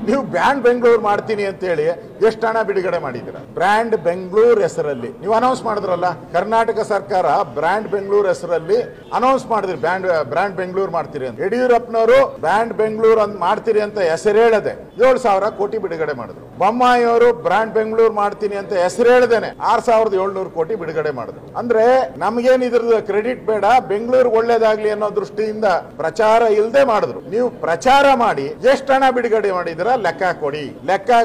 ನೀವು ಬ್ರ್ಯಾಂಡ್ ಬೆಂಗಳೂರು ಮಾಡ್ತೀನಿ ಅಂತ ಹೇಳಿ ಎಷ್ಟು ಹಣ ಬಿಡುಗಡೆ ಮಾಡಿದ್ದೀರಾ? ಬ್ರ್ಯಾಂಡ್ ಬೆಂಗಳೂರು ಹೆಸರಲ್ಲಿ ನೀವು ಅನೌನ್ಸ್ ಮಾಡಿದ್ರಲ್ಲ, ಕರ್ನಾಟಕ ಸರ್ಕಾರ ಬ್ರ್ಯಾಂಡ್ ಬೆಂಗಳೂರು ಹೆಸರಲ್ಲಿ ಅನೌನ್ಸ್ ಮಾಡಿದ್ರಿ, ಬ್ರ್ಯಾಂಡ್ ಬೆಂಗಳೂರು ಮಾಡ್ತೀರಿ ಅಂತ. ಯಡಿಯೂರಪ್ಪನವರು ಬ್ರ್ಯಾಂಡ್ ಬೆಂಗಳೂರು ಅಂತ ಮಾಡ್ತೀರಿ ಅಂತ ಹೆಸರು ಹೇಳದೆ 7,000 ಕೋಟಿ ಬಿಡುಗಡೆ ಮಾಡಿದ್ರು. ಬೊಮ್ಮಾಯಿ ಅವರು ಬ್ರ್ಯಾಂಡ್ ಬೆಂಗಳೂರು ಮಾಡ್ತೀನಿ ಅಂತ ಹೆಸರು ಹೇಳದೇನೆ 6,700 ಕೋಟಿ ಬಿಡುಗಡೆ ಮಾಡಿದ್ರು. ಅಂದ್ರೆ ನಮ್ಗೇನ್ ಇದ್ರದ್ದು ಕ್ರೆಡಿಟ್ ಬೇಡ, ಬೆಂಗಳೂರು ಒಳ್ಳೇದಾಗ್ಲಿ ಅನ್ನೋ ದೃಷ್ಟಿಯಿಂದ ಪ್ರಚಾರ ಇಲ್ಲದೆ ಮಾಡಿದ್ರು. ನೀವು ಪ್ರಚಾರ ಮಾಡಿ ಎಷ್ಟು ಹಣ ಬಿಡುಗಡೆ ಮಾಡಿದಿರ ಲೆಕ್ಕ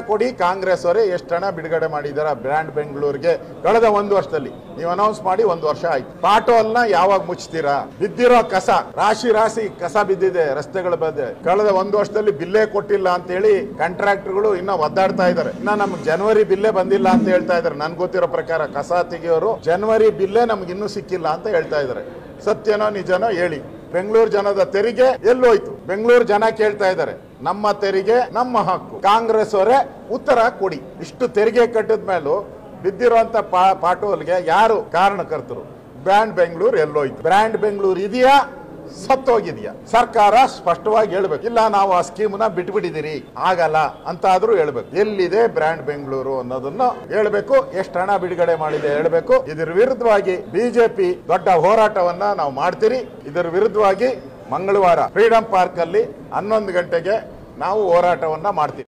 ಕೊಡಿ. ಕಾಂಗ್ರೆಸ್ ಅವರೇ ಎಷ್ಟು ಹಣ ಬಿಡುಗಡೆ ಮಾಡಿದಾರ ಬ್ರ್ಯಾಂಡ್ ಬೆಂಗಳೂರಿಗೆ ಕಳೆದ 1 ವರ್ಷದಲ್ಲಿ? ನೀವು ಅನೌನ್ಸ್ ಮಾಡಿ 1 ವರ್ಷ ಆಯ್ತು. ಪಾಟೋಲ್ನ ಯಾವಾಗ ಮುಚ್ತೀರಾ? ಬಿದ್ದಿರೋ ಕಸ ರಾಶಿ ಕಸ ಬಿದ್ದಿದೆ, ರಸ್ತೆಗಳ ಬಗ್ಗೆ ಕಳೆದ 1 ವರ್ಷದಲ್ಲಿ ಬಿಲ್ಲೇ ಕೊಟ್ಟಿಲ್ಲ ಅಂತ ಹೇಳಿ ಕಾಂಟ್ರಾಕ್ಟರ್ಗಳು ಇನ್ನ ಒದ್ದಾಡ್ತಾ ಇದಾರೆ. ಇನ್ನ ನಮ್ಗೆ ಜನವರಿ ಬಿಲ್ಲೇ ಬಂದಿಲ್ಲ ಅಂತ ಹೇಳ್ತಾ ಇದಾರೆ. ನನ್ ಗೊತ್ತಿರೋ ಪ್ರಕಾರ ಕಸ ತೆಗೆಯೋರು ಜನವರಿ ಬಿಲ್ಲೇ ನಮ್ಗೆ ಇನ್ನೂ ಸಿಕ್ಕಿಲ್ಲ ಅಂತ ಹೇಳ್ತಾ ಇದಾರೆ. ಸತ್ಯನೋ ನಿಜನೋ ಹೇಳಿ. ಬೆಂಗಳೂರು ಜನದ ತೆರಿಗೆ ಎಲ್ಲೋಯ್ತು? ಬೆಂಗಳೂರು ಜನ ಕೇಳ್ತಾ ಇದ್ದಾರೆ, ನಮ್ಮ ತೆರಿಗೆ ನಮ್ಮ ಹಕ್ಕು. ಕಾಂಗ್ರೆಸ್ ಅವರೇ ಉತ್ತರ ಕೊಡಿ. ಇಷ್ಟು ತೆರಿಗೆ ಕಟ್ಟಿದ ಮೇಲೂ ಬಿದ್ದಿರುವಂತ ಪಾಟೋಲ್ಗೆ ಯಾರು ಕಾರಣಕರ್ತರು? ಬ್ರ್ಯಾಂಡ್ ಬೆಂಗಳೂರು ಎಲ್ಲೋಯ್ತು? ಬ್ರ್ಯಾಂಡ್ ಬೆಂಗಳೂರು ಇದೆಯಾ, ಸತ್ತೋಗಿದೆಯಾ? ಸರ್ಕಾರ ಸ್ಪಷ್ಟವಾಗಿ ಹೇಳ್ಬೇಕು. ಇಲ್ಲ, ನಾವು ಆ ಸ್ಕೀಮ್ನ ಬಿಟ್ಬಿಟ್ಟಿದ್ದೀರಿ, ಆಗಲ್ಲ ಅಂತ ಆದ್ರೂ ಹೇಳ್ಬೇಕು. ಎಲ್ಲಿದೆ ಬ್ರ್ಯಾಂಡ್ ಬೆಂಗಳೂರು ಅನ್ನೋದನ್ನ ಹೇಳ್ಬೇಕು. ಎಷ್ಟು ಹಣ ಬಿಡುಗಡೆ ಮಾಡಿದೆ ಹೇಳ್ಬೇಕು. ಇದರ ವಿರುದ್ಧವಾಗಿ ಬಿಜೆಪಿ ದೊಡ್ಡ ಹೋರಾಟವನ್ನ ನಾವು ಮಾಡ್ತೀರಿ. ಇದರ ವಿರುದ್ಧವಾಗಿ ಮಂಗಳವಾರ ಫ್ರೀಡಂ ಪಾರ್ಕ್ ಅಲ್ಲಿ 11 ಗಂಟೆಗೆ ನಾವು ಹೋರಾಟವನ್ನ ಮಾಡ್ತೀವಿ.